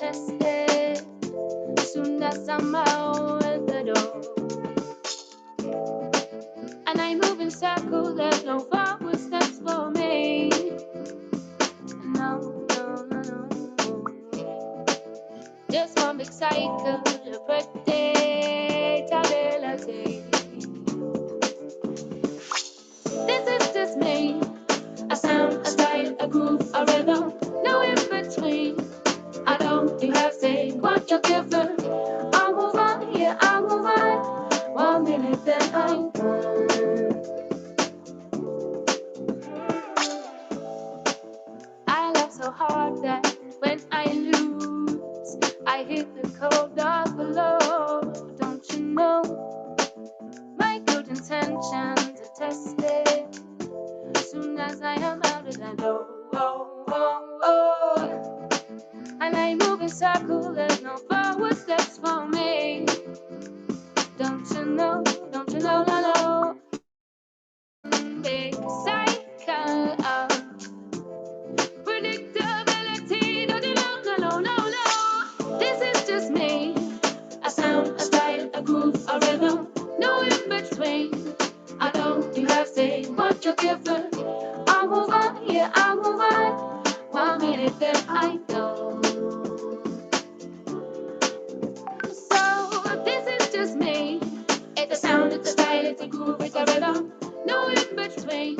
tested. Soon as I'm out the door, and I move in circles, there's no forward steps for me. No, no, no, no. Just one big cycle of predictability. This is just me. A sound, a style, a groove, a rhythm, no in between. I don't do have say what you're given. I'll move on, yeah, I'll move on. 1 minute, then I'm gone. I laugh so hard that when I lose, I hit the cold dark below. Don't you know? My good intentions are tested. Soon as I am out of that door, oh, oh, oh. And I move in circles, there's no forward steps for me. Don't you know, no, no. Big cycle of predictability. Don't you know, no. This is just me. A sound, a style, a groove, a rhythm, no in between. I don't do have say what you're given. I'll move on, yeah, I'll move on. 1 minute, then I go. So this is just me. It's a sound, it's a style, it's a groove, it's a rhythm, no in between.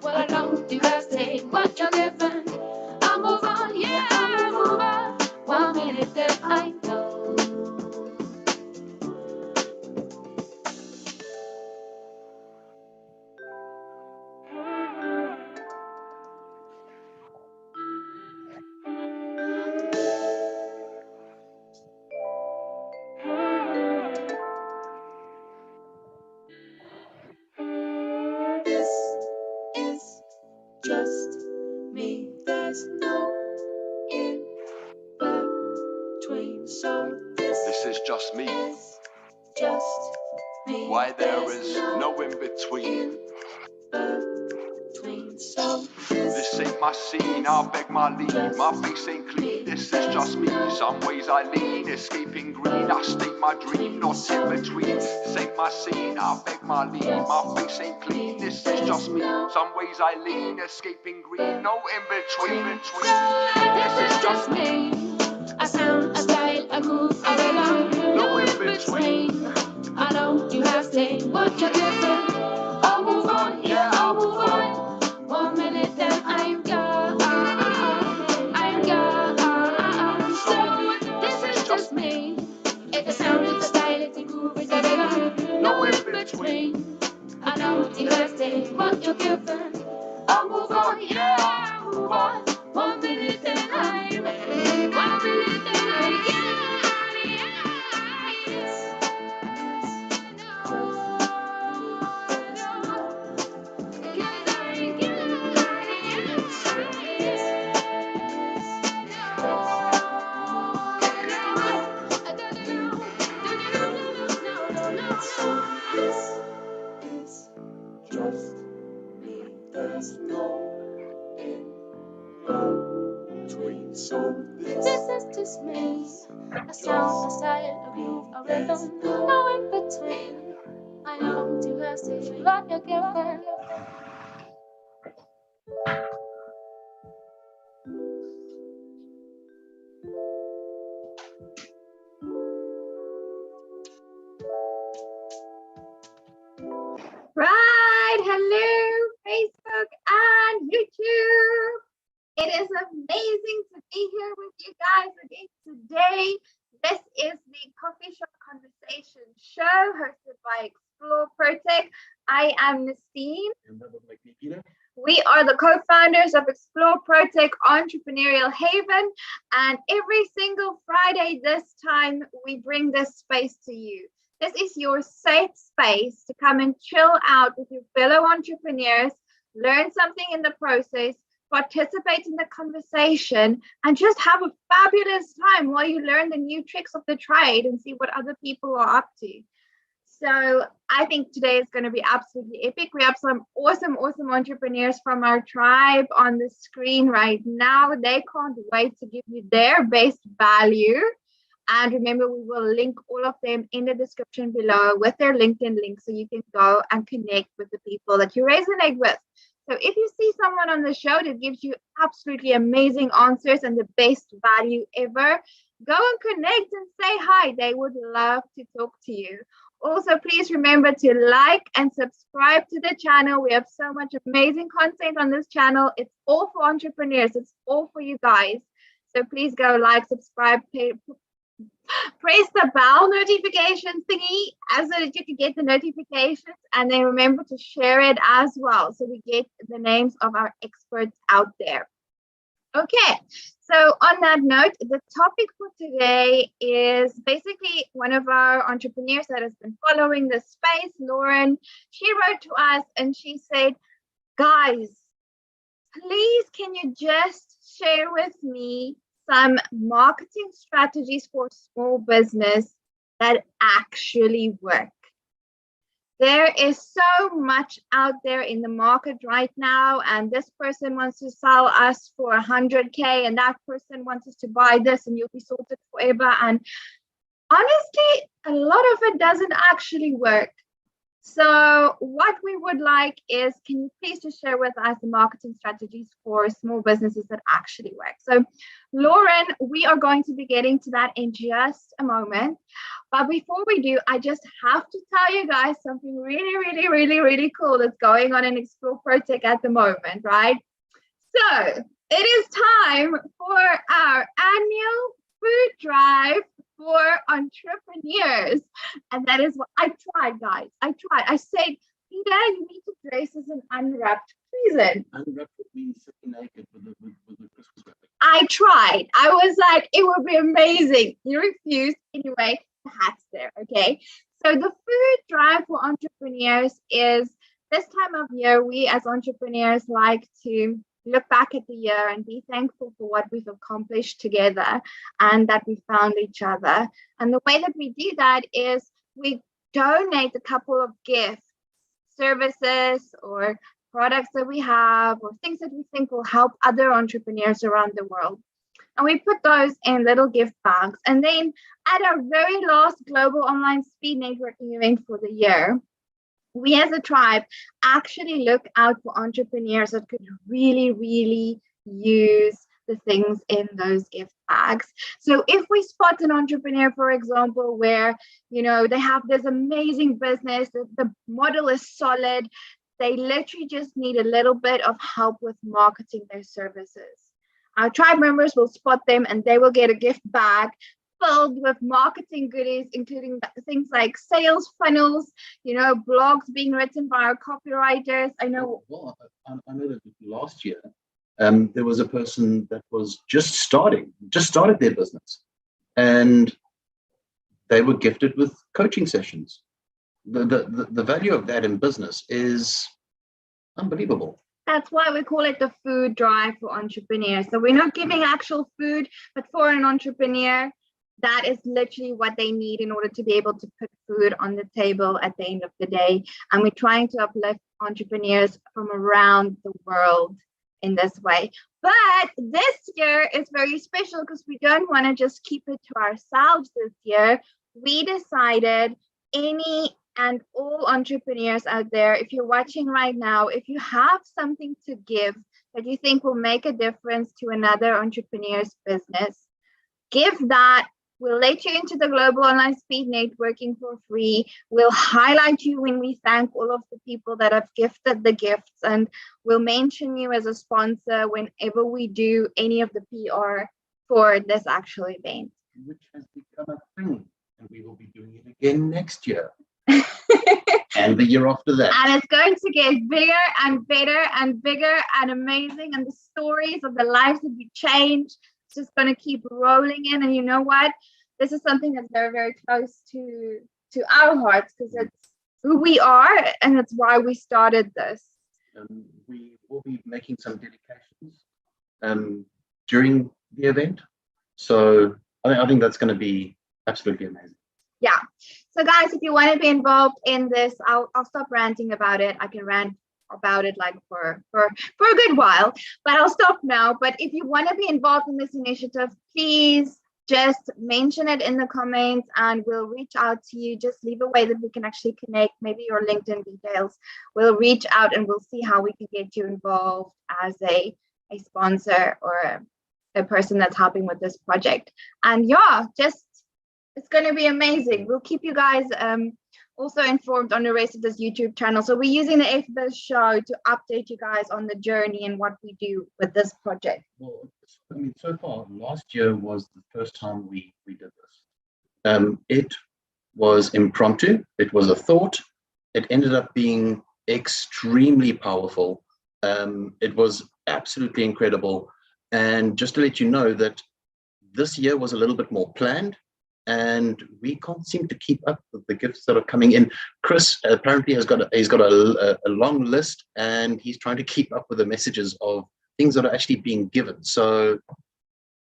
Well, I don't do have say what you're given. I'll move on, yeah, I'll move on. 1 minute, then I go. This is just me. There's no in between. So This is just me. is just me. Why there is no in between. So This ain't my scene, I'll beg my leave. My face ain't clean, this is just me. Some ways I lean, escaping green. I state my dream, not in between. This ain't my scene, I'll beg my leave. My face ain't clean, this is just me. Some ways I lean, escaping green. No in between. this is just me. A sound, a style, a groove, a rhythm, no in between. I don't do have say what you're given. I'll move on, yeah, I'll move on. 1 minute, then I'm gone. I'm gone. So this is just me. It's a sound, it's a style, it's a groove, it's a rhythm, no in between. I don't do have say what you're given. I'll move on, yeah, I'll move on. 1 minute, then I'm 1 minute, then I'm There's no in between. So this is just me. A sound, a style, a groove, a rhythm, no in between. I know to have say what you're given. Right, hello, Facebook and YouTube. It is amazing to be here with you guys again today. This is the Coffee Shop Conversation show hosted by Explore ProTech. I am Nastine. We are the co-founders of Explore ProTech Entrepreneurial Haven, and every single Friday this time we bring this space to you. This is your safe space to come and chill out with your fellow entrepreneurs, learn something in the process, participate in the conversation, and just have a fabulous time while you learn the new tricks of the trade and see what other people are up to. So I think today is going to be absolutely epic. We have some awesome, awesome entrepreneurs from our tribe on the screen right now. They can't wait to give you their best value. And remember, we will link all of them in the description below with their LinkedIn link so you can go and connect with the people that you resonate with. So if you see someone on the show that gives you absolutely amazing answers and the best value ever, go and connect and say hi. They would love to talk to you. Also, please remember to like and subscribe to the channel. We have so much amazing content on this channel. It's all for entrepreneurs. It's all for you guys. So please go like, subscribe, press the bell notification thingy so that you can get the notifications, and then remember to share it as well so we get the names of our experts out there. Okay, so on that note, the topic for today is basically one of our entrepreneurs that has been following this space, Lauren. She wrote to us and she said, guys, please can you just share with me some marketing strategies for small business that actually work. There is so much out there in the market right now, and this person wants to sell us for 100K, and that person wants us to buy this, and you'll be sorted forever. And honestly, a lot of it doesn't actually work. So what we would like is, can you please just share with us the marketing strategies for small businesses that actually work? So Lauren, we are going to be getting to that in just a moment. But before we do, I just have to tell you guys something really cool that's going on in Explore ProTech at the moment, right? So it is time for our annual food drive for entrepreneurs. And that is what I tried, guys. I said, Peter, you need to dress as an unwrapped present. Unwrapped means sitting naked with the Christmas wrapper. I tried. I was like, it would be amazing. You refused. Anyway, the hat's there, okay? So the food drive for entrepreneurs is this time of year, we as entrepreneurs like to look back at the year and be thankful for what we've accomplished together and that we found each other. And the way that we do that is we donate a couple of gifts, services, or products that we have, or things that we think will help other entrepreneurs around the world. And we put those in little gift bags. And then at our very last global online speed networking event for the year, we as a tribe actually look out for entrepreneurs that could really use the things in those gift bags. So if we spot an entrepreneur, for example, where, you know, they have this amazing business, the model is solid, they literally just need a little bit of help with marketing their services. Our tribe members will spot them and they will get a gift bag filled with marketing goodies, including things like sales funnels, you know, blogs being written by our copywriters. I know. Well, I know that last year there was a person that was just started their business, and they were gifted with coaching sessions. The value of that in business is unbelievable. That's why we call it the food drive for entrepreneurs. So we're not giving actual food, but for an entrepreneur, that is literally what they need in order to be able to put food on the table at the end of the day. And we're trying to uplift entrepreneurs from around the world in this way. But this year is very special because we don't want to just keep it to ourselves this year. We decided any and all entrepreneurs out there, if you're watching right now, if you have something to give that you think will make a difference to another entrepreneur's business, give that. We'll let you into the global online speed networking for free. We'll highlight you when we thank all of the people that have gifted the gifts, and we'll mention you as a sponsor whenever we do any of the PR for this actual event. Which has become a thing, and we will be doing it again next year. And the year after that. And it's going to get bigger and better and bigger and amazing. And the stories of the lives that we changed, it's just going to keep rolling in. And you know what? This is something that's very close to our hearts because it's who we are and it's why we started this. We will be making some dedications during the event. So I think that's going to be absolutely amazing. Yeah. So guys, if you want to be involved in this, I'll stop ranting about it. I can rant about it like for a good while, but I'll stop now. But if you want to be involved in this initiative, please just mention it in the comments and we'll reach out to you. Just leave a way that we can actually connect, maybe your LinkedIn details. We'll reach out and we'll see how we can get you involved as a sponsor or a person that's helping with this project. And yeah, just it's going to be amazing. We'll keep you guys also informed on the rest of this YouTube channel. So we're using the FBiz show to update you guys on the journey and what we do with this project. Well, I mean, so far, last year was the first time we did this. It was impromptu. It was a thought. It ended up being extremely powerful. It was absolutely incredible. And just to let you know that this year was a little bit more planned, and we can't seem to keep up with the gifts that are coming in. Chris apparently has got a long list, and he's trying to keep up with the messages of things that are actually being given. So,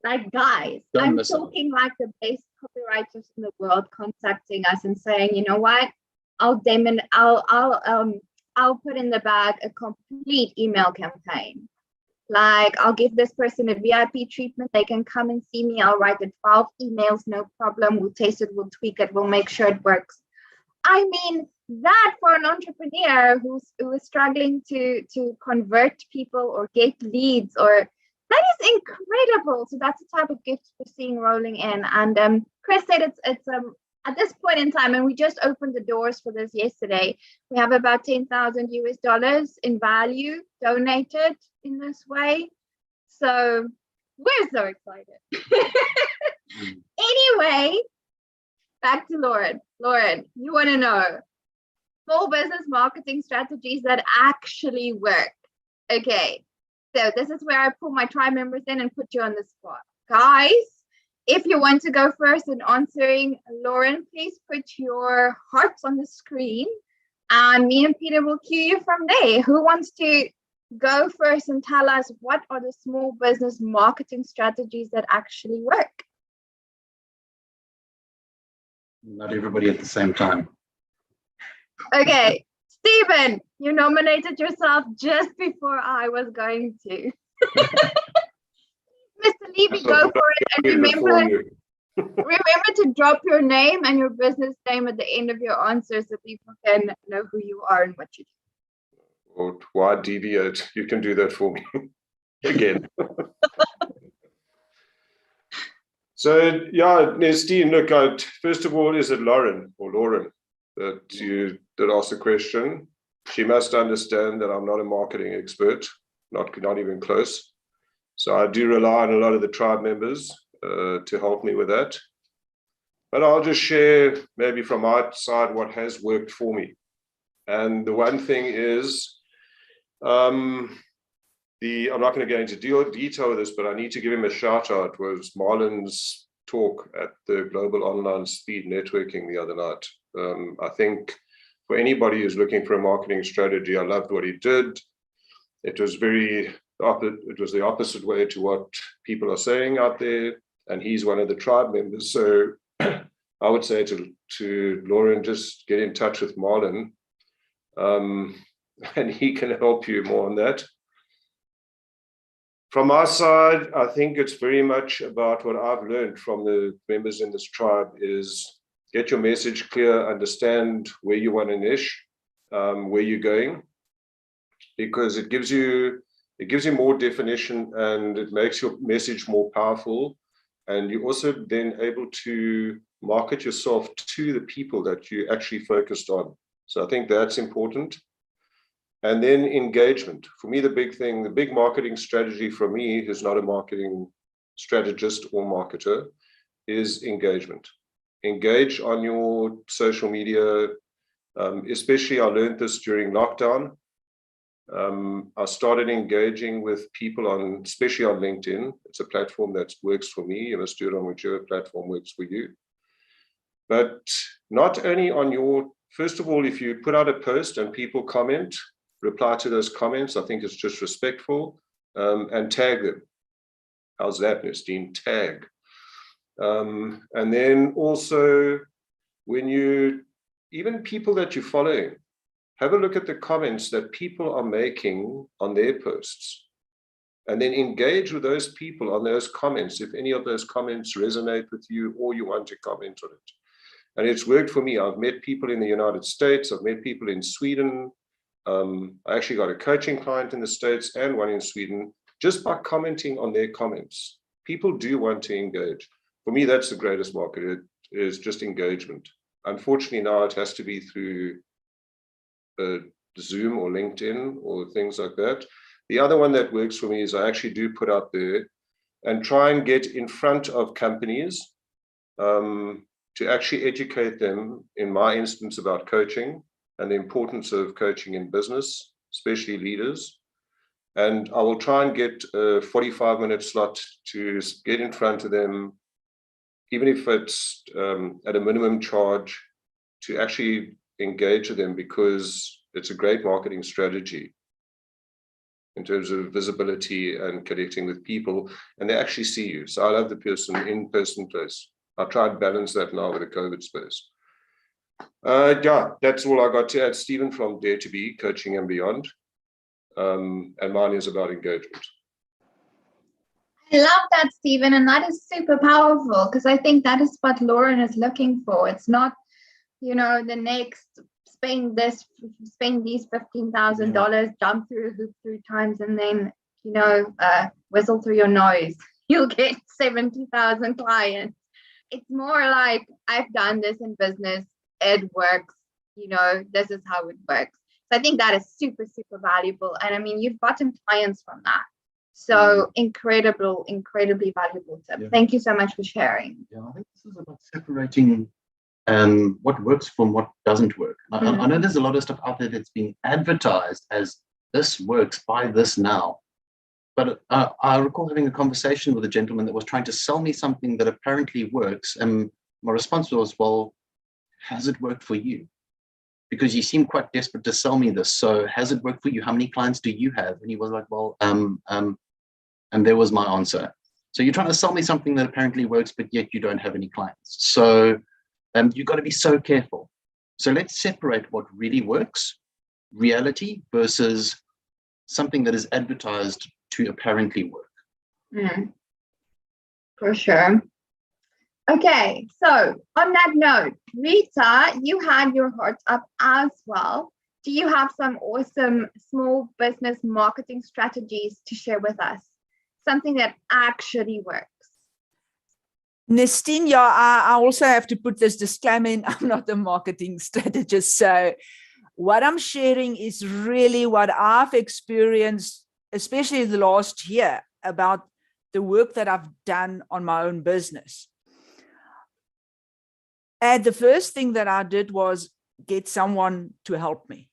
like, guys, I'm talking like the best copywriters in the world contacting us and saying, you know what, I'll put in the bag a complete email campaign. Like, I'll give this person a VIP treatment. They can come and see me. I'll write the 12 emails, no problem. We'll taste it, we'll tweak it, we'll make sure it works. I mean, that for an entrepreneur who is struggling to convert people or get leads, or that is incredible. So that's the type of gifts we're seeing rolling in. And Chris said it's at this point in time, and we just opened the doors for this yesterday, we have about $10,000 US in value donated in this way. So we're so excited. Anyway, back to Lauren. Lauren, you want to know small business marketing strategies that actually work. Okay, so this is where I pull my tribe members in and put you on the spot. Guys, if you want to go first in answering Lauren, please put your hearts on the screen and me and Peter will cue you from there. Who wants to go first and tell us what are the small business marketing strategies that actually work? Not everybody at the same time. Okay, Stephen, you nominated yourself just before I was going to. Mr. Levy, go for it. And remember to drop your name and your business name at the end of your answer so people can know who you are and what you do. Or why deviate? You can do that for me again. So yeah, Nestine, look, first of all, is it Lauren or Lauren that asked the question? She must understand that I'm not a marketing expert, not even close. So I do rely on a lot of the tribe members to help me with that. But I'll just share maybe from my side what has worked for me. And the one thing is, I'm not going to go into detail with this, but I need to give him a shout out. Was Marlon's talk at the Global Online Speed Networking the other night. I think for anybody who's looking for a marketing strategy, I loved what he did. It was the opposite way to what people are saying out there, and he's one of the tribe members. So I would say to Lauren, just get in touch with Marlon, and he can help you more on that. From our side, I think it's very much about what I've learned from the members in this tribe is get your message clear, understand where you want to niche, where you're going, because it gives you more definition and it makes your message more powerful. And you're also then able to market yourself to the people that you actually focused on. So I think that's important. And then engagement. For me, the big marketing strategy for me, who's not a marketing strategist or marketer, is engagement. Engage on your social media. Especially I learned this during lockdown. I started engaging with people especially on LinkedIn. It's a platform that works for me. You must do it on whichever platform works for you. But not only first of all, if you put out a post and people comment, reply to those comments. I think it's just respectful, and tag them. How's that, Nestine? Tag. And then also when even people that you're following, have a look at the comments that people are making on their posts, and then engage with those people on those comments if any of those comments resonate with you or you want to comment on it. And it's worked for me. I've met people in the United States, I've met people in Sweden. I actually got a coaching client in the States and one in Sweden just by commenting on their comments. People do want to engage. For me, that's the greatest market. It is just engagement. Unfortunately, now it has to be through Zoom or LinkedIn or things like that. The other one that works for me is I actually do put out there and try and get in front of companies to actually educate them, in my instance, about coaching and the importance of coaching in business, especially leaders. And I will try and get a 45-minute slot to get in front of them, even if it's at a minimum charge, to actually engage with them, because it's a great marketing strategy in terms of visibility and connecting with people, and they actually see you. So I love the in-person place. I try to balance that now with the COVID space. Yeah, that's all I got to add. Stephen from Dare to Be, Coaching and Beyond. And mine is about engagement. I love that, Stephen, and that is super powerful, because I think that is what Lauren is looking for. It's not, you know, the next spend these $15,000, jump through a hoop 3 times, and then, you know, whistle through your nose. You'll get 70,000 clients. It's more like, I've done this in business, it works, you know, this is how it works. So I think that is super, super valuable. And I mean, you've gotten clients from that. So incredibly valuable tip. Yeah. Thank you so much for sharing. Yeah, I think this is about separating what works from what doesn't work. I know there's a lot of stuff out there that's being advertised as this works, buy this now. But I recall having a conversation with a gentleman that was trying to sell me something that apparently works. And my response was, well, has it worked for you? Because you seem quite desperate to sell me this. So has it worked for you? How many clients do you have? And he was like, well, and there was my answer. So you're trying to sell me something that apparently works, but yet you don't have any clients. So you've got to be so careful. So let's separate what really works, reality, versus something that is advertised to apparently work. For sure. Okay, so on that note, Rita, you had your heart up as well. Do you have some awesome small business marketing strategies to share with us? Something that actually works? Nestine, yeah, I also have to put this disclaimer in. I'm not a marketing strategist. So what I'm sharing is really what I've experienced, especially the last year, about the work that I've done on my own business. And the first thing that I did was get someone to help me,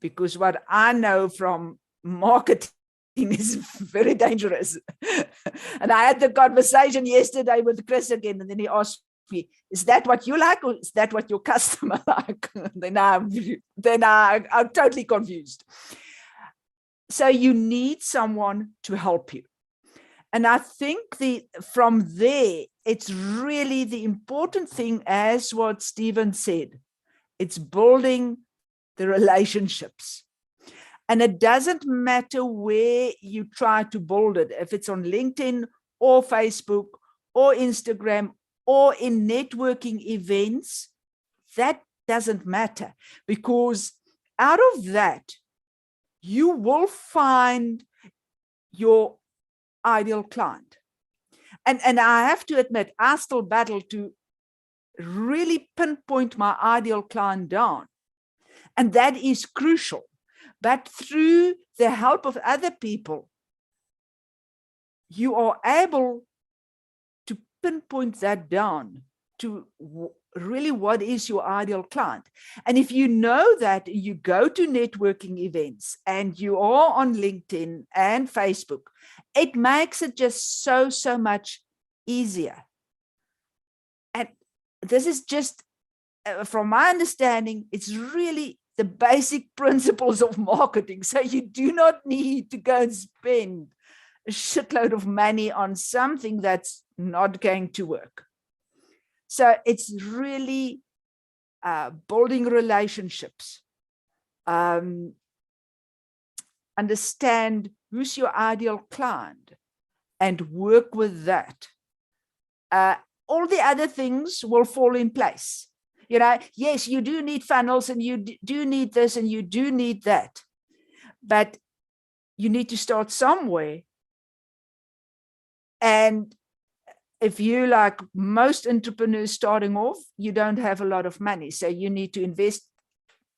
because what I know from marketing is very dangerous. And I had the conversation yesterday with Chris again, and then he asked me, is that what you like, or is that what your customer like? then I'm totally confused. So you need someone to help you. And I think from there, it's really the important thing, as what Stephen said, it's building the relationships. And it doesn't matter where you try to build it, if it's on LinkedIn or Facebook or Instagram or in networking events, that doesn't matter, because out of that, you will find your ideal client. And I have to admit, I still battle to really pinpoint my ideal client down. And that is crucial. But through the help of other people, you are able to pinpoint that down to really what is your ideal client. And if you know that, you go to networking events and you are on LinkedIn and Facebook, it makes it just so much easier. And this is just, from my understanding, it's really the basic principles of marketing. So you do not need to go and spend a shitload of money on something that's not going to work. So it's really building relationships, understand who's your ideal client and work with that. All the other things will fall in place. You know, yes, you do need funnels and you do need this and you do need that, but you need to start somewhere. And if you, like most entrepreneurs starting off, you don't have a lot of money. So you need to invest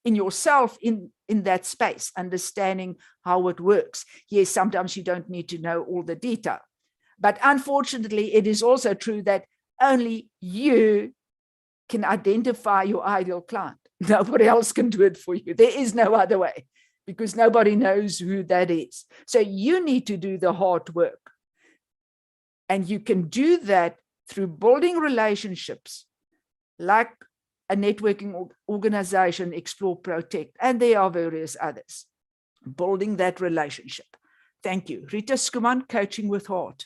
in yourself in that space, understanding how it works. Yes, sometimes you don't need to know all the detail. But unfortunately, it is also true that only you can identify your ideal client. Nobody else can do it for you. There is no other way, because nobody knows who that is. So you need to do the hard work. And you can do that through building relationships, like a networking organization, Explore ProTech, and there are various others. Building that relationship. Thank you. Rita Skuman, Coaching with Heart.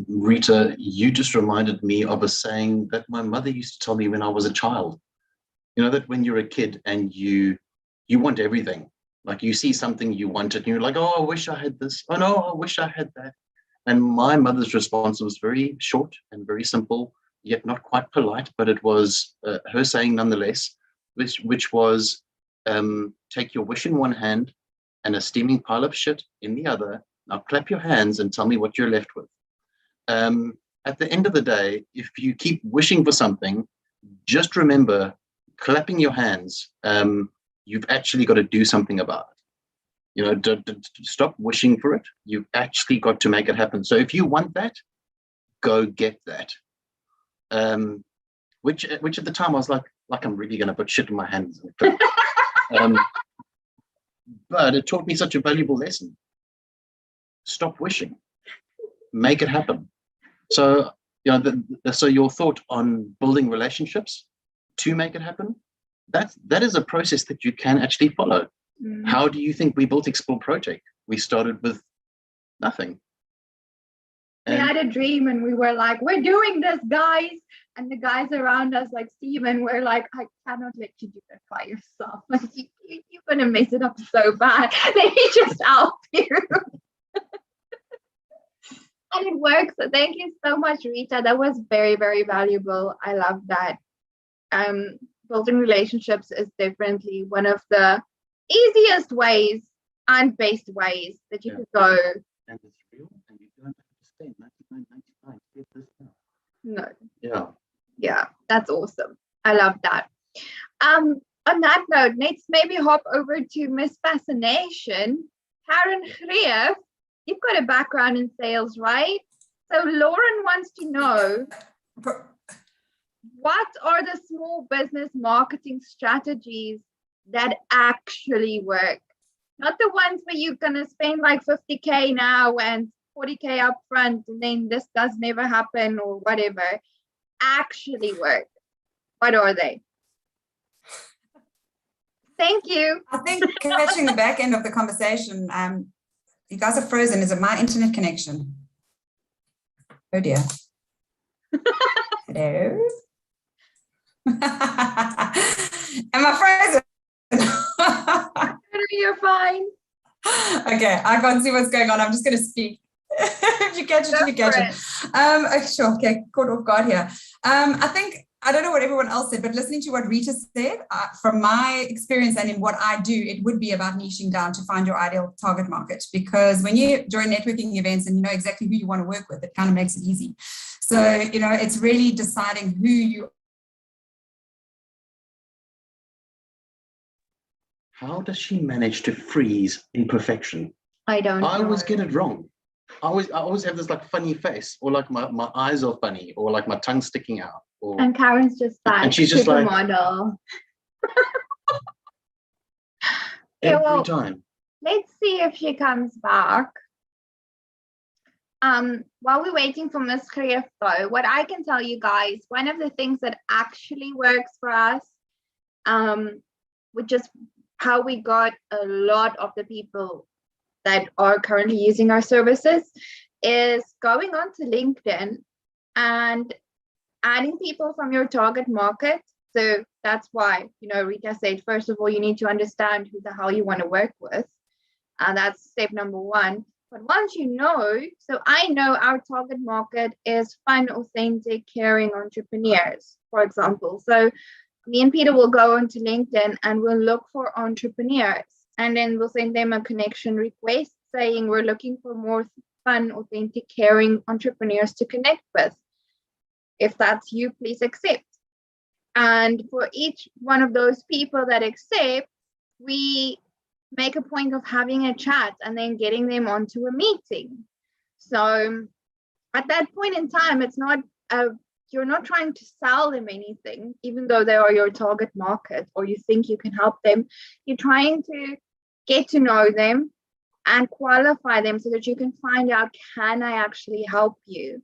Rita, you just reminded me of a saying that my mother used to tell me when I was a child. You know, that when you're a kid and you want everything, like you see something you want it, and you're like, oh, I wish I had this. Oh, no, I wish I had that. And my mother's response was very short and very simple, yet not quite polite, but it was her saying nonetheless, which was, take your wish in one hand and a steaming pile of shit in the other. Now clap your hands and tell me what you're left with. At the end of the day, if you keep wishing for something, just remember, clapping your hands, you've actually got to do something about it. You know, stop wishing for it. You've actually got to make it happen. So if you want that, go get that. Which at the time I was like I'm really going to put shit in my hands. But it taught me such a valuable lesson. Stop wishing. Make it happen. So, you know, so your thought on building relationships to make it happen, that is a process that you can actually follow. How do you think we built Explore ProTech? We started with nothing. We had a dream and we were like, we're doing this, guys. And the guys around us, like Steven, were like, I cannot let you do that by yourself. Like, you're going to mess it up so bad. Let me just help you. And it works. So thank you so much, Rita. That was very, very valuable. I love that. Building relationships is definitely one of the easiest ways and best ways that you could go. And it's real, and you don't have to spend $99.99 to get this now. No. Yeah. Yeah, that's awesome. I love that. On that note, let's maybe hop over to Miss Fascination. Karen Greef, you've got a background in sales, right? So Lauren wants to know, what are the small business marketing strategies that actually work? Not the ones where you're going to spend like 50K now and 40K up front and then this does never happen or whatever. Actually work. What are they? Thank you. I think catching the back end of the conversation, you guys are frozen. Is it my internet connection? Oh dear. Hello? Am I frozen? You're fine. Okay, I can't see what's going on. I'm just going to speak. If you catch it, you catch it. Okay, sure. Okay, caught off guard here. I think, I don't know what everyone else said, but listening to what Rita said, from my experience and in what I do, it would be about niching down to find your ideal target market. Because when you join networking events and you know exactly who you want to work with, it kind of makes it easy. So, you know, it's really deciding who you. How does she manage to freeze in perfection? I don't know. I always get it wrong. I always have this like funny face, or like my eyes are funny, or like my tongue sticking out. Or, and Karen's just like, and she's just like, model. every time. Let's see if she comes back. While we're waiting for Miss Greef though, what I can tell you guys, one of the things that actually works for us, which is how we got a lot of the people that are currently using our services, is going onto LinkedIn and adding people from your target market So that's why, Rita said, first of all, you need to understand who the hell you want to work with. And that's step number one. But once you know, so I know our target market is fun, authentic, caring entrepreneurs, for example. So me and Peter will go onto LinkedIn and we'll look for entrepreneurs. And then we'll send them a connection request saying we're looking for more fun, authentic, caring entrepreneurs to connect with. If that's you, please accept. And for each one of those people that accept, we make a point of having a chat and then getting them onto a meeting. So at that point in time, it's not you're not trying to sell them anything, even though they are your target market or you think you can help them. You're trying to get to know them and qualify them so that you can find out, can I actually help you?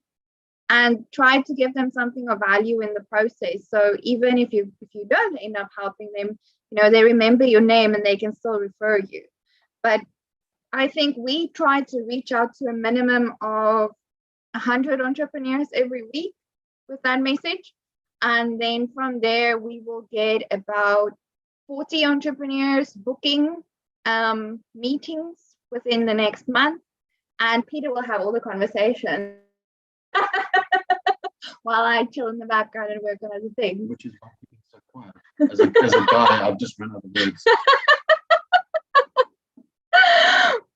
And try to give them something of value in the process. So even if you don't end up helping them, they remember your name and they can still refer you. But I think we try to reach out to a minimum of 100 entrepreneurs every week with that message. And then from there, we will get about 40 entrepreneurs booking meetings within the next month. And Peter will have all the conversations while I chill in the background and work on other things. Which is why I'm keeping so quiet. As a guy, I've just run out of words.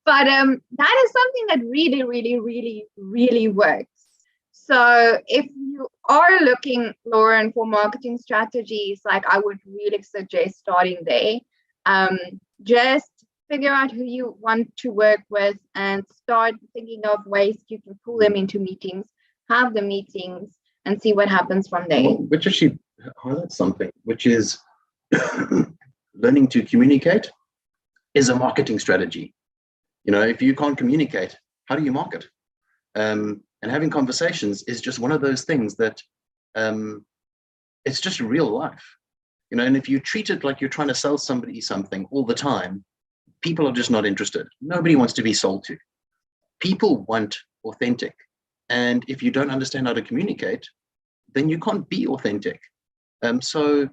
But that is something that really, really, really, really works. So if you are looking, Lauren, for marketing strategies, I would really suggest starting there. Just figure out who you want to work with and start thinking of ways you can pull them into meetings, have the meetings, and see what happens from there. Which actually highlights something, which is learning to communicate is a marketing strategy. If you can't communicate, how do you market? And having conversations is just one of those things that it's just real life. And if you treat it like you're trying to sell somebody something all the time, people are just not interested. Nobody wants to be sold to. People want authentic. And if you don't understand how to communicate, then you can't be authentic. So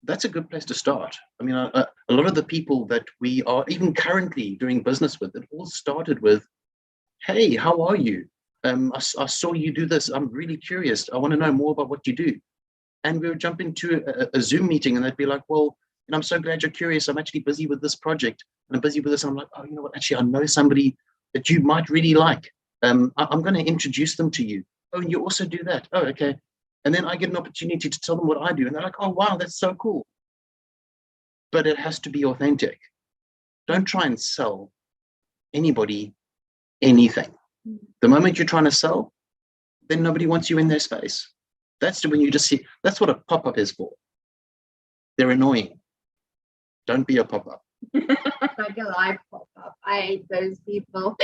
that's a good place to start. I mean, a lot of the people that we are even currently doing business with, it all started with, hey, how are you? I saw you do this. I'm really curious. I want to know more about what you do. And we would jump into a Zoom meeting and they'd be like, well, I'm so glad you're curious. I'm actually busy with this project and I'm busy with this. I'm like, oh, you know what? Actually, I know somebody that you might really like. I'm going to introduce them to you. Oh, and you also do that. Oh, okay. And then I get an opportunity to tell them what I do. And they're like, oh, wow, that's so cool. But it has to be authentic. Don't try and sell anybody anything. The moment you're trying to sell, then nobody wants you in their space. That's when you just see, that's what a pop-up is for. They're annoying. Don't be a pop-up. Like a live pop-up. I hate those people.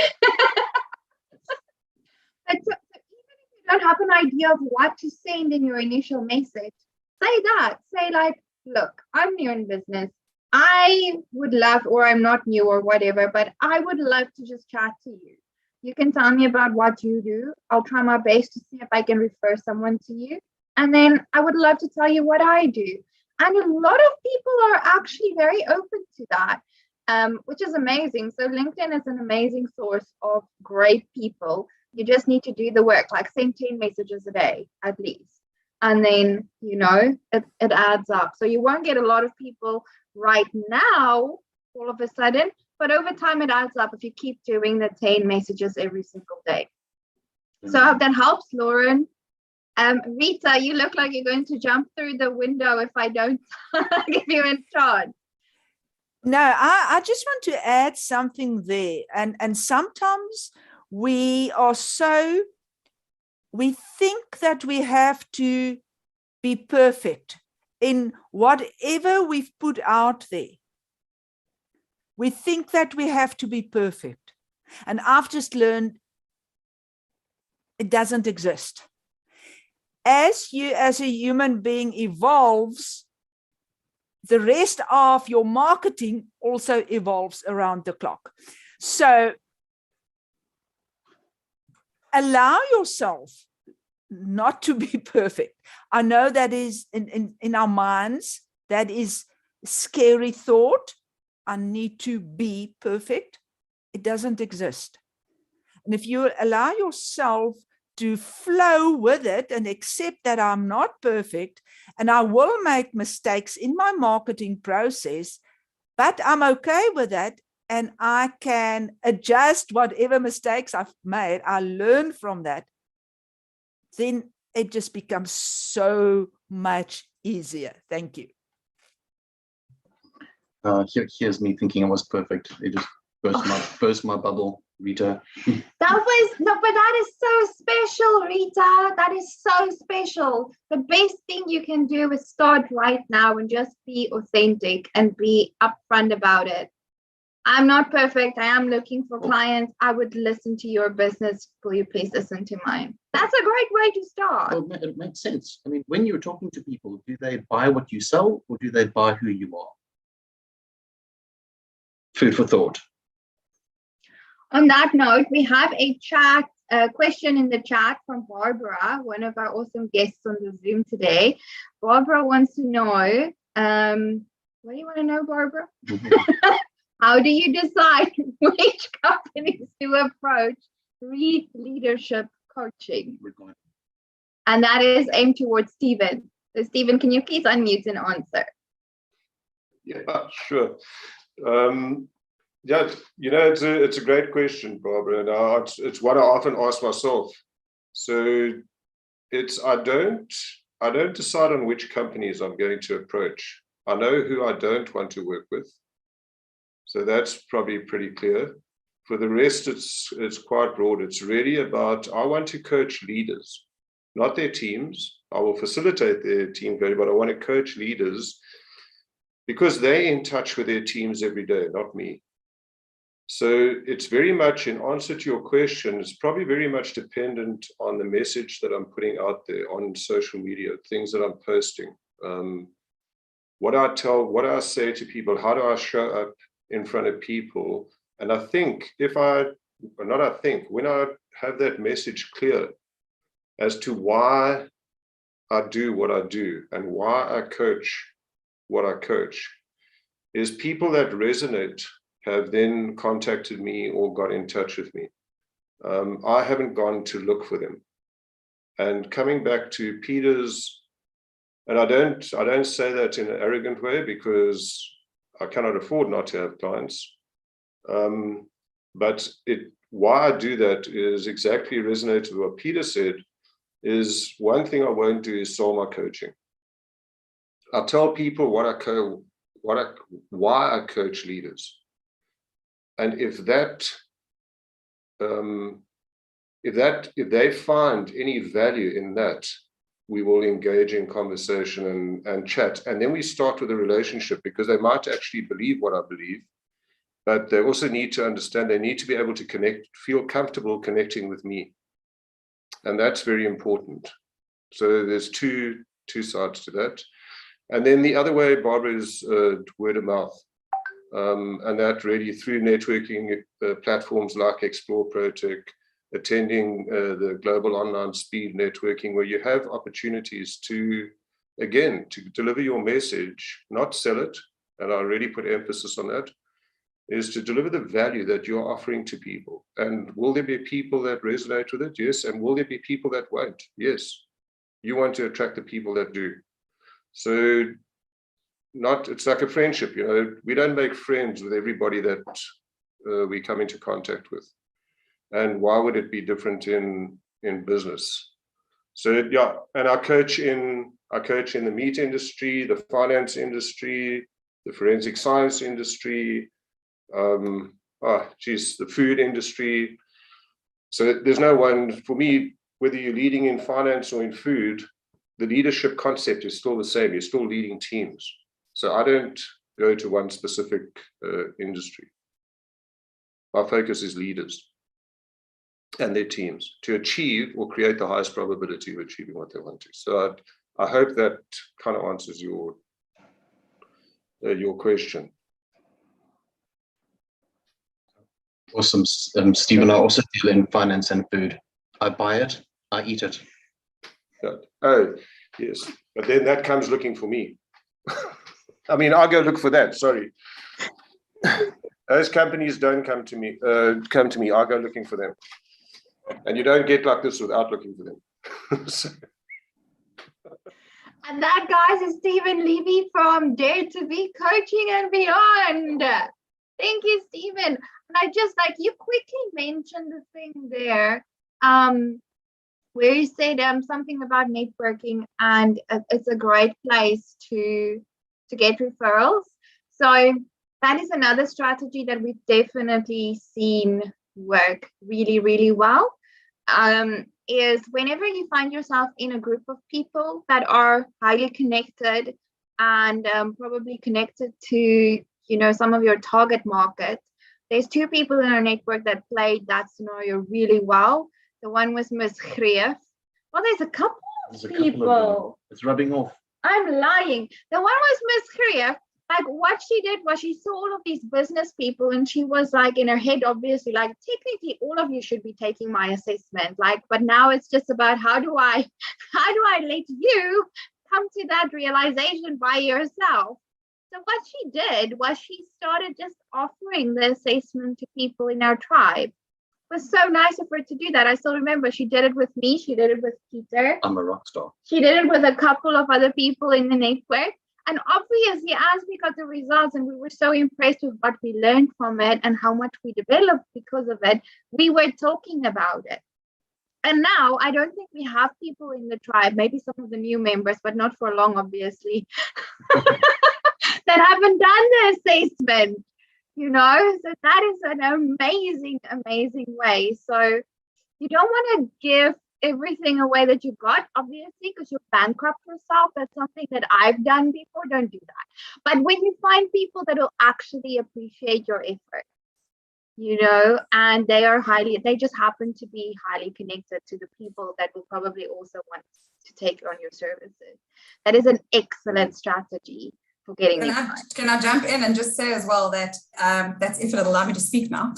But so even if you don't have an idea of what to send in your initial message, say that. Say look, I'm new in business. I would love, or I'm not new or whatever, but I would love to just chat to you. You can tell me about what you do. I'll try my best to see if I can refer someone to you. And then I would love to tell you what I do. And a lot of people are actually very open to that, which is amazing. So LinkedIn is an amazing source of great people. You just need to do the work, send 10 messages a day at least. And then, it adds up. So you won't get a lot of people right now, all of a sudden, but over time it adds up if you keep doing the 10 messages every single day. So I hope that helps, Lauren. Rita, you look like you're going to jump through the window if I don't give you a chance. No, I just want to add something there. And sometimes we think that we have to be perfect in whatever we've put out there. We think that we have to be perfect. And I've just learned it doesn't exist. As you as a human being evolves, the rest of your marketing also evolves around the clock. So allow yourself not to be perfect. I know that is in our minds, that is a scary thought. I need to be perfect. It doesn't exist. And if you allow yourself to flow with it and accept that I'm not perfect and I will make mistakes in my marketing process, but I'm okay with that, and I can adjust whatever mistakes I've made, I learn from that, then it just becomes so much easier. Thank you. Here's me thinking I was perfect. It just burst my bubble, Rita. That was, no, but that is so special, Rita. That is so special. The best thing you can do is start right now and just be authentic and be upfront about it. I'm not perfect. I am looking for clients. I would listen to your business. Will you please listen to mine? That's a great way to start. Well, it makes sense. I mean, when you're talking to people, do they buy what you sell or do they buy who you are? Food for thought. On that note, we have a question in the chat from Barbara, one of our awesome guests on the Zoom today. Barbara wants to know, what do you want to know, Barbara? How do you decide which companies to approach leadership coaching? And that is aimed towards Stephen. So Stephen, can you please unmute and answer? Yeah, sure. Yeah, it's a great question, Barbara, and it's what I often ask myself. So I don't decide on which companies I'm going to approach. I know who I don't want to work with. So that's probably pretty clear. For the rest, it's quite broad. It's really about, I want to coach leaders, not their teams. I will facilitate their team very, but I want to coach leaders because they're in touch with their teams every day, not me. So it's very much, in answer to your question, it's probably very much dependent on the message that I'm putting out there on social media, things that I'm posting. What I say to people, how do I show up in front of people? And I think when I have that message clear as to why I do what I do and why I coach what I coach, is people that resonate have then contacted me or got in touch with me. I haven't gone to look for them. And coming back to Peter's, and I don't say that in an arrogant way because I cannot afford not to have clients. But why I do that is exactly resonated with what Peter said, is one thing I won't do is sell my coaching. I'll tell people why I coach leaders. And if they find any value in that, we will engage in conversation and chat. And then we start with a relationship, because they might actually believe what I believe, but they also need to understand, they need to be able to connect, feel comfortable connecting with me. And that's very important. So there's two sides to that. And then the other way, Barbara, is word of mouth. And that really through networking platforms like Explore ProTech, attending the Global Online Speed Networking, where you have opportunities to deliver your message, not sell it, and I really put emphasis on that, is to deliver the value that you're offering to people. And will there be people that resonate with it? Yes. And will there be people that won't? Yes. You want to attract the people that do. So it's like a friendship, we don't make friends with everybody that we come into contact with. And why would it be different in business? So yeah, and I coach in the meat industry, the finance industry, the forensic science industry, the food industry. So there's no one, for me, whether you're leading in finance or in food, the leadership concept is still the same. You're still leading teams. So I don't go to one specific industry. My focus is leaders and their teams to achieve or create the highest probability of achieving what they want to. So I hope that kind of answers your question. Awesome. Stephen, I also deal in finance and food. I buy it, I eat it. Oh, yes. But then that comes looking for me. I mean, I'll go look for that. Sorry. Those companies don't come to me. I'll go looking for them. And you don't get like this without looking for them. So. And that, guys, is Stephen Levy from Dare to Be Coaching and Beyond. Thank you, Stephen. And I just, like, you quickly mentioned the thing there, where you said something about networking, and it's a great place to get referrals. So that is another strategy that we've definitely seen work really, really well. Is whenever you find yourself in a group of people that are highly connected and probably connected to, you know, some of your target market. There's two people in our network that played that scenario really well. The one was Miss Greef. Well, there's a couple of people. It's rubbing off. I'm lying. The one was Miss Greef. Like, what she did was she saw all of these business people, and she was like, in her head, obviously, like, technically all of you should be taking my assessment. Like, but now it's just about how do I let you come to that realization by yourself? So what she did was she started just offering the assessment to people in our tribe. It was so nice of her to do that. I still remember she did it with me. She did it with Peter. I'm a rock star. She did it with a couple of other people in the network. And obviously, as we got the results and we were so impressed with what we learned from it and how much we developed because of it, we were talking about it. And now I don't think we have people in the tribe, maybe some of the new members, but not for long, obviously, that haven't done the assessment, you know. So that is an amazing, amazing way. So you don't want to give everything away that you got, obviously, because you'll bankrupt yourself. That's something that I've done before. Don't do that. But when you find people that will actually appreciate your effort, you know, and they just happen to be highly connected to the people that will probably also want to take on your services. That is an excellent strategy for getting it. Can I jump in and just say as well that that's if it'll allow me to speak now.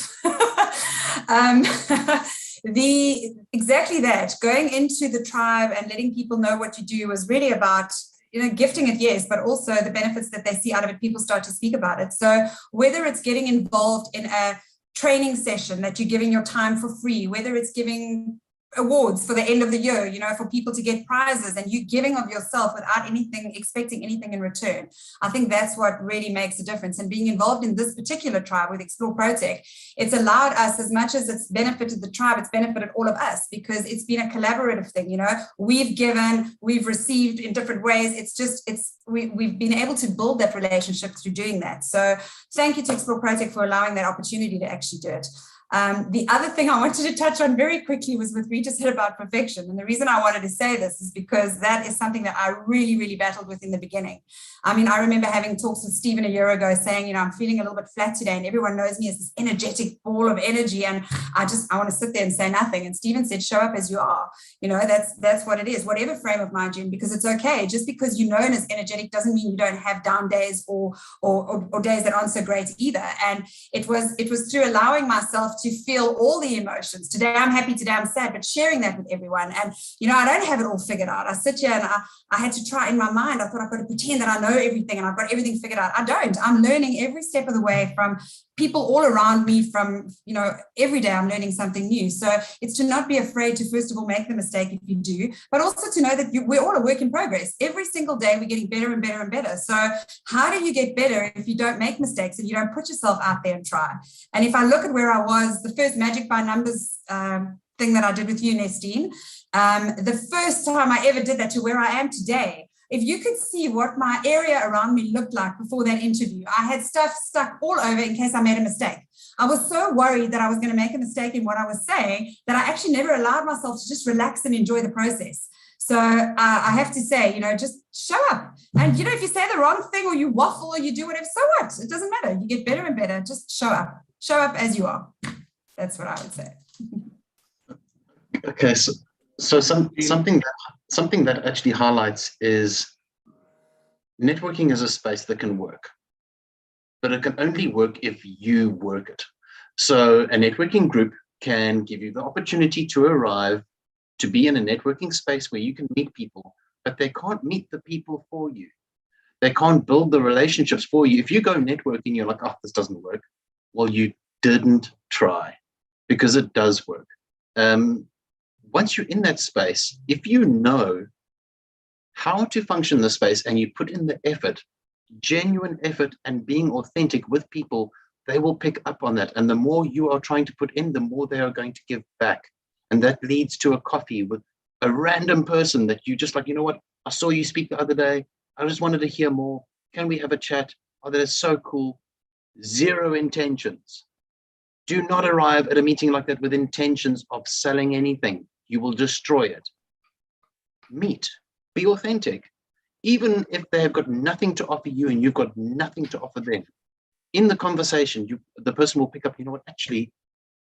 Exactly that, going into the tribe and letting people know what you do was really about, you know, gifting it, yes, but also the benefits that they see out of it. People start to speak about it. So whether it's getting involved in a training session that you're giving your time for free, whether it's giving awards for the end of the year, you know, for people to get prizes, and you giving of yourself without expecting anything in return. I think that's what really makes a difference. And being involved in this particular tribe with Explore ProTech, it's allowed us, as much as it's benefited the tribe, it's benefited all of us, because it's been a collaborative thing. You know, we've given, we've received in different ways. We've been able to build that relationship through doing that. So thank you to Explore ProTech for allowing that opportunity to actually do it. The other thing I wanted to touch on very quickly was what Rita said about perfection. And the reason I wanted to say this is because that is something that I really, really battled with in the beginning. I mean, I remember having talks with Stephen a year ago saying, you know, I'm feeling a little bit flat today, and everyone knows me as this energetic ball of energy, and I want to sit there and say nothing. And Stephen said, show up as you are. You know, that's what it is, whatever frame of mind you're in, because it's okay. Just because you're known as energetic doesn't mean you don't have down days or days that aren't so great either. And it was through allowing myself to feel all the emotions. Today I'm happy, today I'm sad, but sharing that with everyone. And, you know, I don't have it all figured out. I sit here and I had to try in my mind. I thought I've got to pretend that I know everything and I've got everything figured out. I don't. I'm learning every step of the way from people all around me, from, you know, every day I'm learning something new. So it's to not be afraid to, first of all, make the mistake if you do, but also to know that we're all a work in progress. Every single day we're getting better and better and better. So how do you get better if you don't make mistakes and you don't put yourself out there and try? And if I look at where I was, the first Magic by Numbers thing that I did with you, Nestine, the first time I ever did that to where I am today, if you could see what my area around me looked like before that interview, I had stuff stuck all over in case I made a mistake. I was so worried that I was going to make a mistake in what I was saying that I actually never allowed myself to just relax and enjoy the process. So I have to say, you know, just show up. And, you know, if you say the wrong thing or you waffle or you do whatever, so what? It doesn't matter. You get better and better. Just show up. Show up as you are. That's what I would say. Okay, so something that actually highlights is networking is a space that can work, but it can only work if you work it. So a networking group can give you the opportunity to arrive to be in a networking space where you can meet people, but they can't meet the people for you. They can't build the relationships for you. If you go networking, you're like, oh, this doesn't work. Well, you didn't try, because it does work. Once you're in that space, if you know how to function in the space and you put in the effort, genuine effort, and being authentic with people, they will pick up on that. And the more you are trying to put in, the more they are going to give back. And that leads to a coffee with a random person that you just like, you know what, I saw you speak the other day. I just wanted to hear more. Can we have a chat? Oh, that is so cool. Zero intentions. Do not arrive at a meeting like that with intentions of selling anything. You will destroy it. Meet. Be authentic. Even if they have got nothing to offer you and you've got nothing to offer them, in the conversation, the person will pick up, you know what, actually,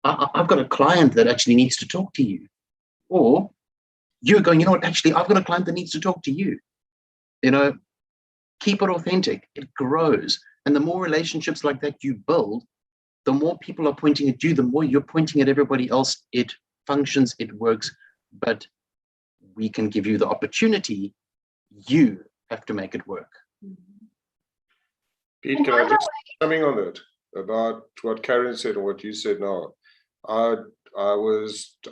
I've got a client that actually needs to talk to you. Or you're going, you know what, actually, I've got a client that needs to talk to you. You know, keep it authentic. It grows. And the more relationships like that you build, the more people are pointing at you, the more you're pointing at everybody else. It functions, it works, but we can give you the opportunity. You have to make it work. Pete, can I just something on it about what Karen said and what you said now? I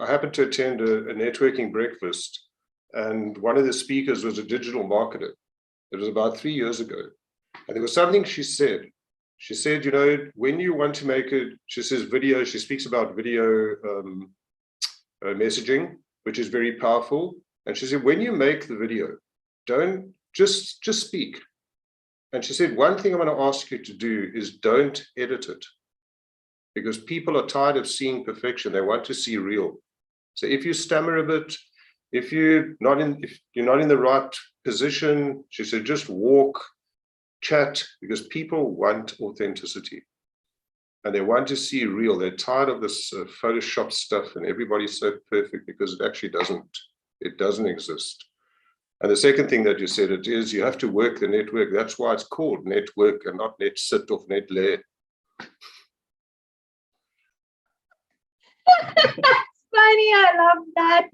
happened to attend a networking breakfast, and one of the speakers was a digital marketer. It was about 3 years ago. And there was something she said. She said, you know, when you want to make it, she says video, she speaks about video messaging, which is very powerful. And she said, when you make the video, don't just speak. And she said, one thing I'm going to ask you to do is don't edit it, because people are tired of seeing perfection. They want to see real. So if you stammer a bit, if you're not in the right position, she said, just walk, chat, because people want authenticity and they want to see real. They're tired of this Photoshop stuff and everybody's so perfect, because it actually doesn't exist. And the second thing that you said, it is you have to work the network. That's why it's called network and not net sit or net lay. That's funny. I love that.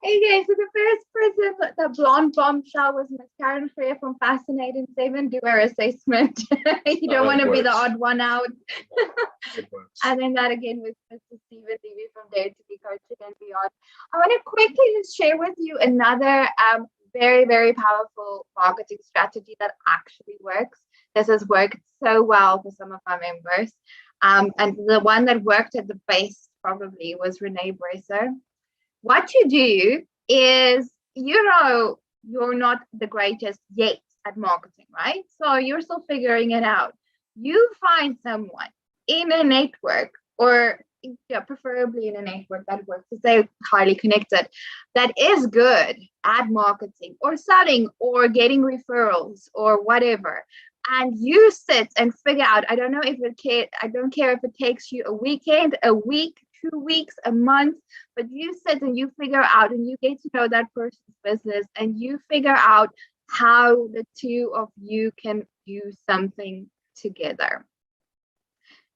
Okay, so the first person, the blonde bombshell, was Miss Karen Freya from Fascinating 7. Do her assessment. You don't want to be the odd one out. And then that again with Mr. Stephen Levy from Dare to Be Coaching and Beyond. I want to quickly just share with you another very, very powerful marketing strategy that actually works. This has worked so well for some of our members. And the one that worked at the base probably was Renee Bresser. What you do is, you know, you're not the greatest yet at marketing, right? So you're still figuring it out. You find someone in a network, or preferably in a network that works, to say highly connected, that is good at marketing or selling or getting referrals or whatever. And you sit and figure out, I don't care if it takes you a weekend, a week, 2 weeks, a month, but you sit and you figure out and you get to know that person's business and you figure out how the two of you can do something together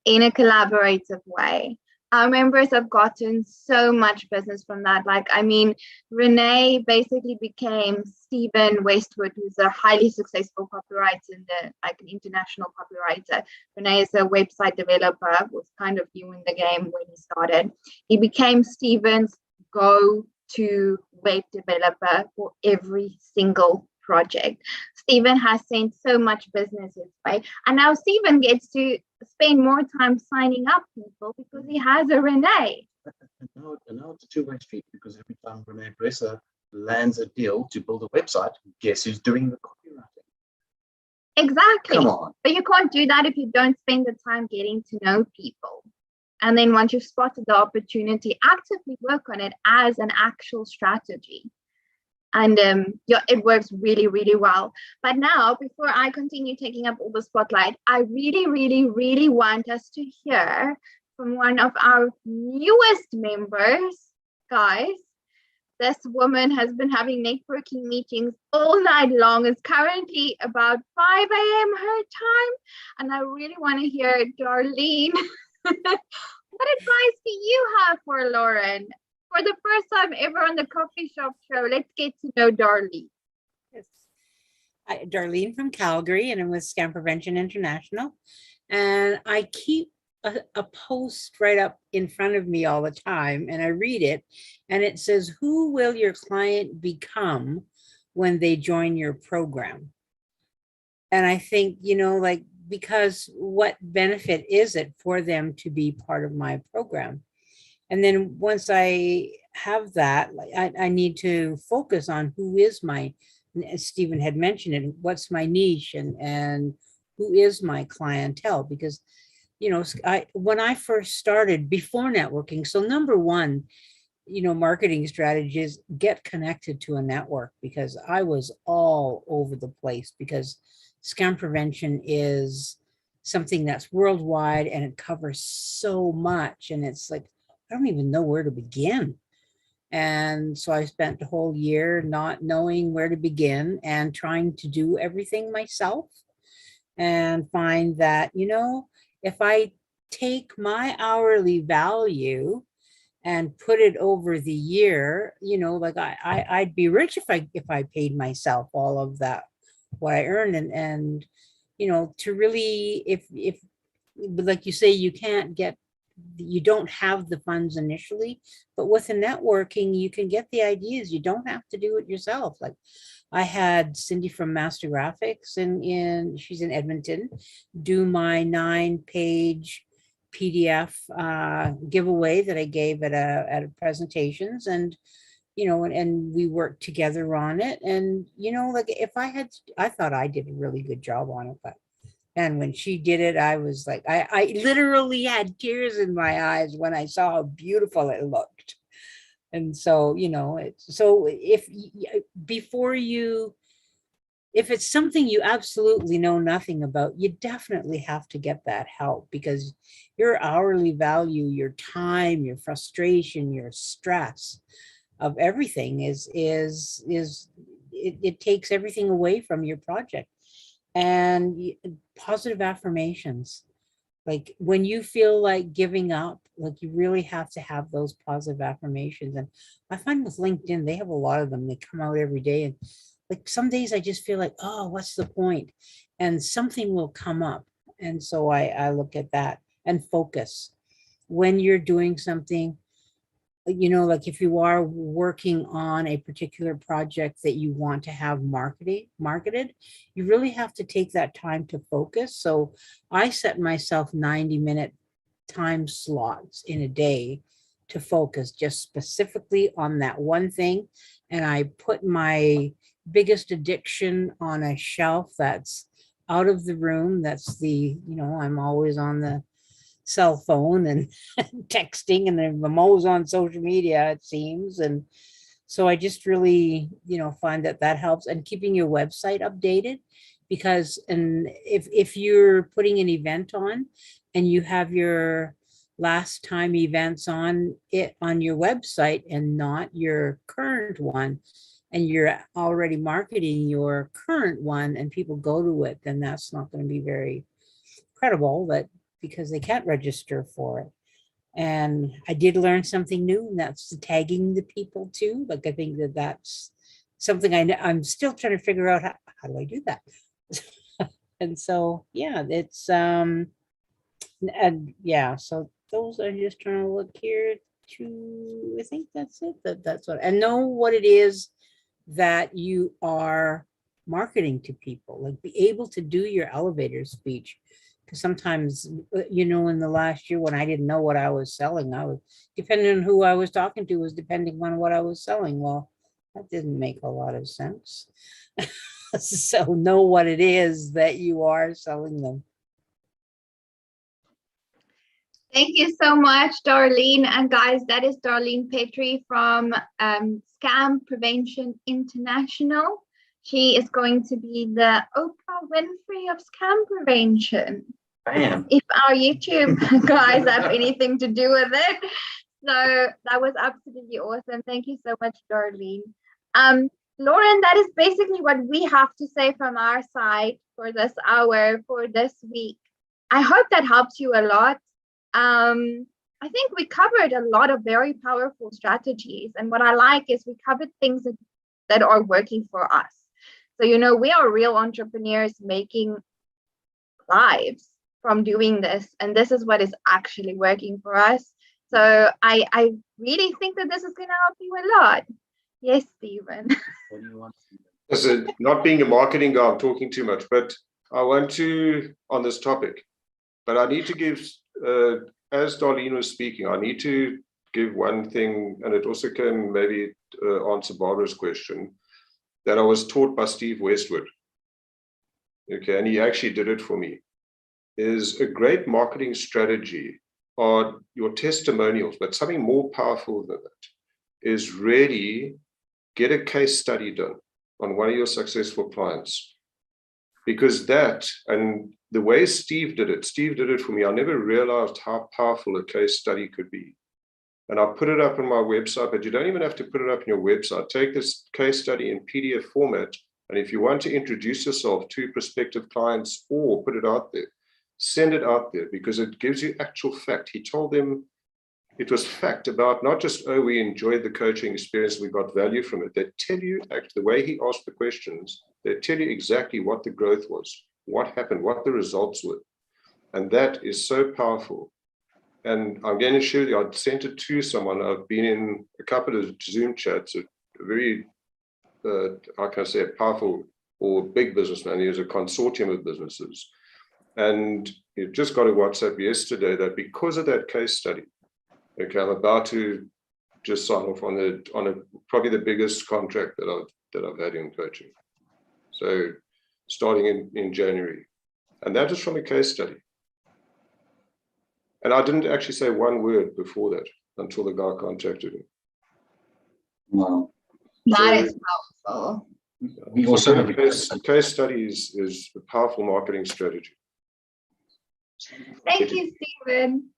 in a collaborative way. Our members have gotten so much business from that. Like, I mean, Renee basically became Stephen Westwood, who's a highly successful copywriter an international copywriter. Renee is a website developer, was kind of new in the game when he started. He became Stephen's go-to web developer for every single project. Stephen has sent so much business his way, and now Stephen gets to spend more time signing up people because he has a Renee. And now it's a two-way street, because every time Renee Bresser lands a deal to build a website, guess who's doing the copywriting? Exactly. Come on. But you can't do that if you don't spend the time getting to know people. And then once you've spotted the opportunity, actively work on it as an actual strategy. And it works really, really well. But now, before I continue taking up all the spotlight, I really, really, really want us to hear from one of our newest members. Guys, this woman has been having networking meetings all night long. It's currently about 5 a.m. her time. And I really want to hear Darlene. What advice do you have for Lauren for the first time ever on the coffee shop show, let's get to know Darlene. Yes. Darlene from Calgary, and I'm with Scam Prevention International. And I keep a post right up in front of me all the time, and I read it, and it says, who will your client become when they join your program? And I think, like, because what benefit is it for them to be part of my program? And then once I have that, I need to focus on who is my, as Stephen had mentioned it, what's my niche and who is my clientele? Because, when I first started before networking, so number one, marketing strategies, get connected to a network, because I was all over the place, because scam prevention is something that's worldwide and it covers so much. And it's like, I don't even know where to begin. And so I spent the whole year not knowing where to begin and trying to do everything myself, and find that, if I take my hourly value and put it over the year, like I'd be rich if I paid myself all of that, what I earned. And to really, if like you say, you don't have the funds initially, but with the networking, you can get the ideas. You don't have to do it yourself. Like I had Cindy from Master Graphics, and she's in Edmonton, do my 9-page PDF giveaway that I gave at a presentations, and and we worked together on it. And like I thought I did a really good job on it, but and when she did it, I was like, I literally had tears in my eyes when I saw how beautiful it looked. And so, so if it's something you absolutely know nothing about, you definitely have to get that help, because your hourly value, your time, your frustration, your stress of everything it takes everything away from your project. And positive affirmations, like when you feel like giving up, like you really have to have those positive affirmations. And I find with LinkedIn, they have a lot of them. They come out every day, and like some days I just feel like, oh, what's the point? And something will come up. And so I look at that and focus when you're doing something. Like if you are working on a particular project that you want to have marketed, you really have to take that time to focus. So I set myself 90-minute time slots in a day to focus just specifically on that one thing. And I put my biggest addiction on a shelf that's out of the room. That's I'm always on the cell phone and texting, and then I'm always on social media, it seems. And so I just really, find that helps, and keeping your website updated, because if you're putting an event on and you have your last time events on your website and not your current one, and you're already marketing your current one and people go to it, then that's not going to be very credible, because they can't register for it. And I did learn something new, and that's tagging the people too. Like I think that's something I'm still trying to figure out how do I do that. And so it's and so those are just trying to look here to, I think that's it. That's what, and know what it is that you are marketing to people. Like be able to do your elevator speech. Because sometimes, in the last year when I didn't know what I was selling, I was depending on who I was talking to, was depending on what I was selling. Well, that didn't make a lot of sense. So know what it is that you are selling them. Thank you so much, Darlene. And guys, that is Darlene Petrie from Scam Prevention International. She is going to be the Oprah Winfrey of scam prevention. Bam. If our YouTube guys have anything to do with it. So that was absolutely awesome. Thank you so much, Darlene. Lauren, that is basically what we have to say from our side for this hour, for this week. I hope that helps you a lot. I think we covered a lot of very powerful strategies. And what I like is we covered things that are working for us. So, you know, we are real entrepreneurs making lives from doing this. And this is what is actually working for us. So I really think that this is going to help you a lot. Yes, Stephen. What do you want? Listen, not being a marketing guy, I'm talking too much, but I want to, on this topic, but I need to give, as Darlene was speaking, I need to give one thing, and it also can maybe answer Barbara's question, that I was taught by Steve Westwood. Okay, and he actually did it for me. Is a great marketing strategy are your testimonials, but something more powerful than that is really get a case study done on one of your successful clients. Because that, and the way Steve did it for me. I never realized how powerful a case study could be. And I'll put it up on my website, but you don't even have to put it up on your website. Take this case study in PDF format. And if you want to introduce yourself to prospective clients or put it out there, send it out there because it gives you actual fact. He told them it was fact about not just, oh, we enjoyed the coaching experience, we got value from it. They tell you, actually, the way he asked the questions, they tell you exactly what the growth was, what happened, what the results were. And that is so powerful. And I'm going to show you, I sent it to someone. I've been in a couple of Zoom chats, a very, how can I say, a powerful or big businessman. He has a consortium of businesses. And he just got a WhatsApp yesterday that because of that case study, okay, I'm about to just sign off on a probably the biggest contract that I've had in coaching. So starting in January. And that is from a case study. And I didn't actually say one word before that until the guy contacted me. Wow. That is powerful. We also have a case studies is a powerful marketing strategy. Thank you, Stephen.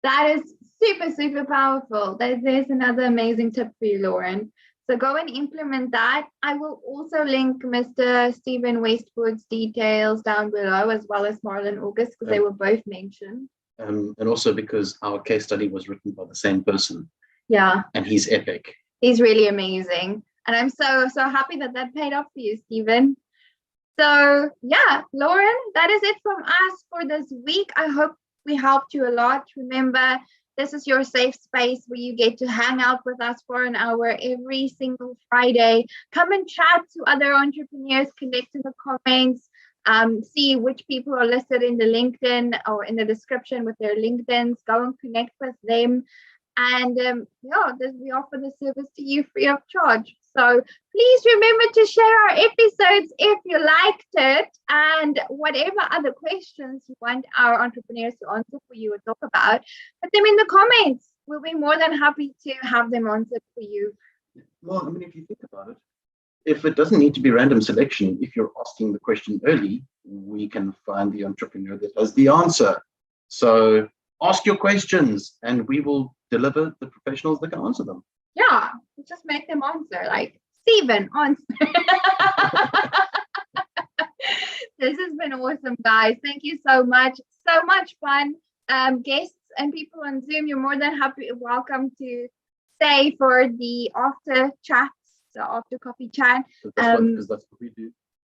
That is super, super powerful. There's another amazing tip for you, Lauren. So go and implement that. I will also link Mr. Stephen Westwood's details down below, as well as Marlon August, because they were both mentioned. And also because our case study was written by the same person. Yeah. And he's epic. He's really amazing. And I'm so happy that paid off for you, Stephen. So yeah, Lauren, that is it from us for this week. I hope we helped you a lot. Remember, this is your safe space where you get to hang out with us for an hour every single Friday. Come and chat to other entrepreneurs, connect in the comments, see which people are listed in the LinkedIn or in the description with their LinkedIns. Go and connect with them. And we offer the service to you free of charge. So please remember to share our episodes if you liked it, and whatever other questions you want our entrepreneurs to answer for you or talk about, put them in the comments. We'll be more than happy to have them answered for you. Well, I mean, if you think about it, if it doesn't need to be random selection, if you're asking the question early, we can find the entrepreneur that has the answer. So ask your questions and we will deliver the professionals that can answer them. Yeah, just make them answer, like Stephen, answer. This has been awesome, guys. Thank you so much. So much fun. Guests and people on Zoom, you're more than welcome to stay for the after chats, the after coffee chat. Because that's what we do.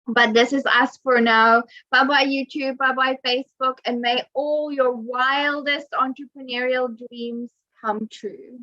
But this is us for now. Bye-bye YouTube, bye-bye Facebook, and may all your wildest entrepreneurial dreams come true.